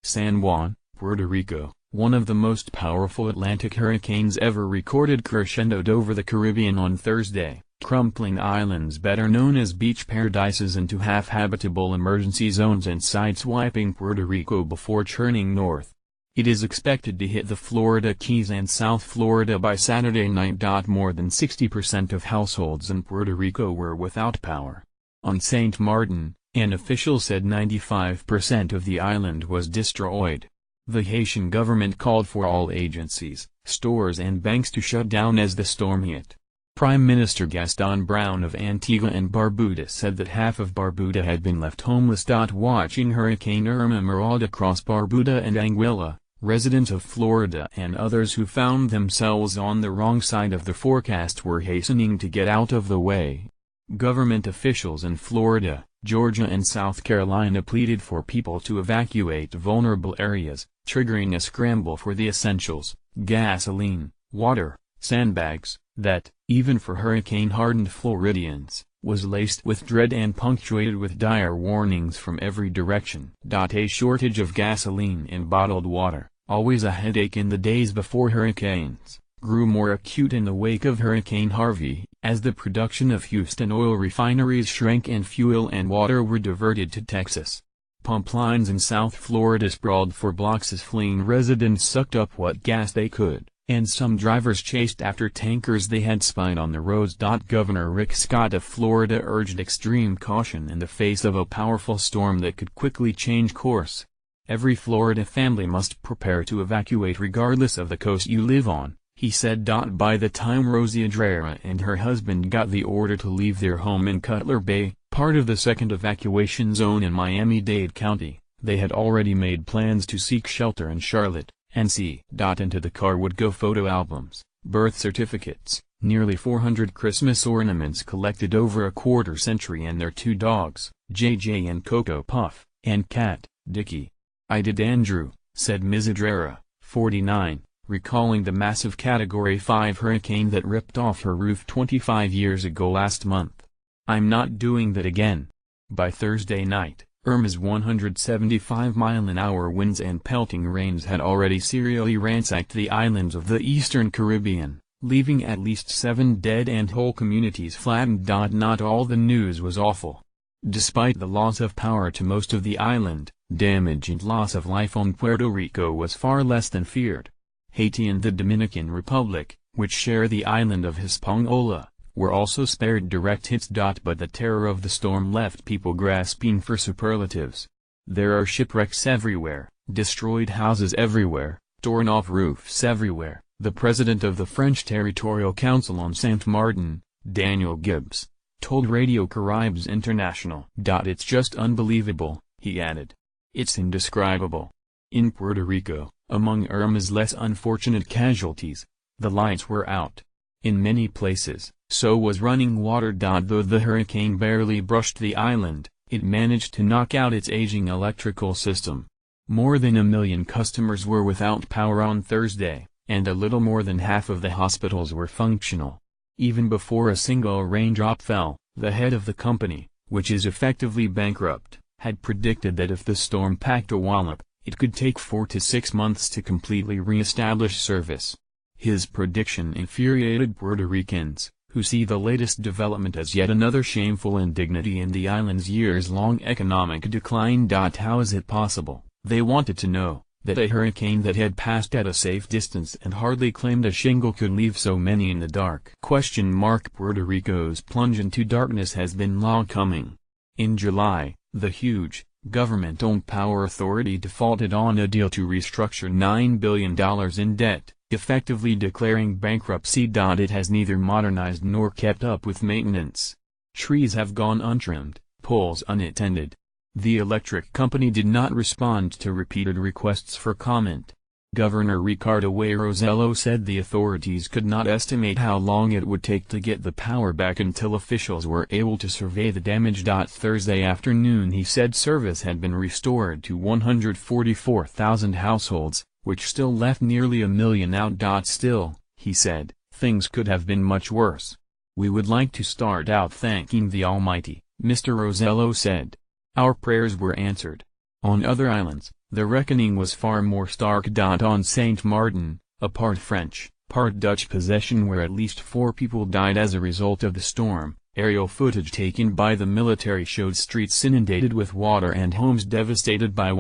San Juan, Puerto Rico, one of the most powerful Atlantic hurricanes ever recorded, crescendoed over the Caribbean on Thursday, crumpling islands better known as beach paradises into half-habitable emergency zones and sideswiping Puerto Rico before churning north. It is expected to hit the Florida Keys and South Florida by Saturday night. More than 60% of households in Puerto Rico were without power. On St. Martin, an official said 95% of the island was destroyed. The Haitian government called for all agencies, stores and banks to shut down as the storm hit. Prime Minister Gaston Brown of Antigua and Barbuda said that half of Barbuda had been left homeless. Watching Hurricane Irma maraud across Barbuda and Anguilla, residents of Florida and others who found themselves on the wrong side of the forecast were hastening to get out of the way. Government officials in Florida, Georgia and South Carolina pleaded for people to evacuate vulnerable areas, triggering a scramble for the essentials, gasoline, water, sandbags, that, even for hurricane-hardened Floridians, was laced with dread and punctuated with dire warnings from every direction. A shortage of gasoline and bottled water, always a headache in the days before hurricanes, grew more acute in the wake of Hurricane Harvey, as the production of Houston oil refineries shrank and fuel and water were diverted to Texas. Pump lines in South Florida sprawled for blocks as fleeing residents sucked up what gas they could, and some drivers chased after tankers they had spied on the roads. Governor Rick Scott of Florida urged extreme caution in the face of a powerful storm that could quickly change course. Every Florida family must prepare to evacuate regardless of the coast you live on, he said. By the time Rosie Adrera and her husband got the order to leave their home in Cutler Bay, part of the second evacuation zone in Miami-Dade County, they had already made plans to seek shelter in Charlotte, NC. Into the car would go photo albums, birth certificates, nearly 400 Christmas ornaments collected over a quarter-century, and their two dogs, JJ and Coco Puff, and cat, Dickie. "I did, Andrew," said Ms. Adrera, 49, recalling the massive Category 5 hurricane that ripped off her roof 25 years ago last month. "I'm not doing that again." By Thursday night, Irma's 175-mile-an-hour winds and pelting rains had already serially ransacked the islands of the eastern Caribbean, leaving at least 7 dead and whole communities flattened. Not all the news was awful. Despite the loss of power to most of the island, damage and loss of life on Puerto Rico was far less than feared. Haiti and the Dominican Republic, which share the island of Hispaniola, were also spared direct hits. But the terror of the storm left people grasping for superlatives. "There are shipwrecks everywhere, destroyed houses everywhere, torn off roofs everywhere," the president of the French Territorial Council on Saint Martin, Daniel Gibbs, told Radio Caribes International. "It's just unbelievable," he added. "It's indescribable." In Puerto Rico, among Irma's less unfortunate casualties, the lights were out. In many places, so was running water. Though the hurricane barely brushed the island, it managed to knock out its aging electrical system. More than 1 million customers were without power on Thursday, and a little more than half of the hospitals were functional. Even before a single raindrop fell, the head of the company, which is effectively bankrupt, had predicted that if the storm packed a wallop, it could take 4 to 6 months to completely re-establish service. His prediction infuriated Puerto Ricans, who see the latest development as yet another shameful indignity in the island's years-long economic decline. How is it possible, they wanted to know, that a hurricane that had passed at a safe distance and hardly claimed a shingle could leave so many in the dark? Puerto Rico's plunge into darkness has been long coming. In July, the huge, government-owned Power Authority defaulted on a deal to restructure $9 billion in debt, effectively declaring bankruptcy. It has neither modernized nor kept up with maintenance. Trees have gone untrimmed, poles unattended. The electric company did not respond to repeated requests for comment. Governor Ricardo Rosello said the authorities could not estimate how long it would take to get the power back until officials were able to survey the damage. Thursday afternoon he said service had been restored to 144,000 households, which still left nearly 1 million out. Still, he said, things could have been much worse. "We would like to start out thanking the Almighty," Mr. Rosello said. "Our prayers were answered. On other islands, The reckoning was far more stark. On Saint Martin, a part French, part Dutch possession where at least 4 people died as a result of the storm, aerial footage taken by the military showed streets inundated with water and homes devastated by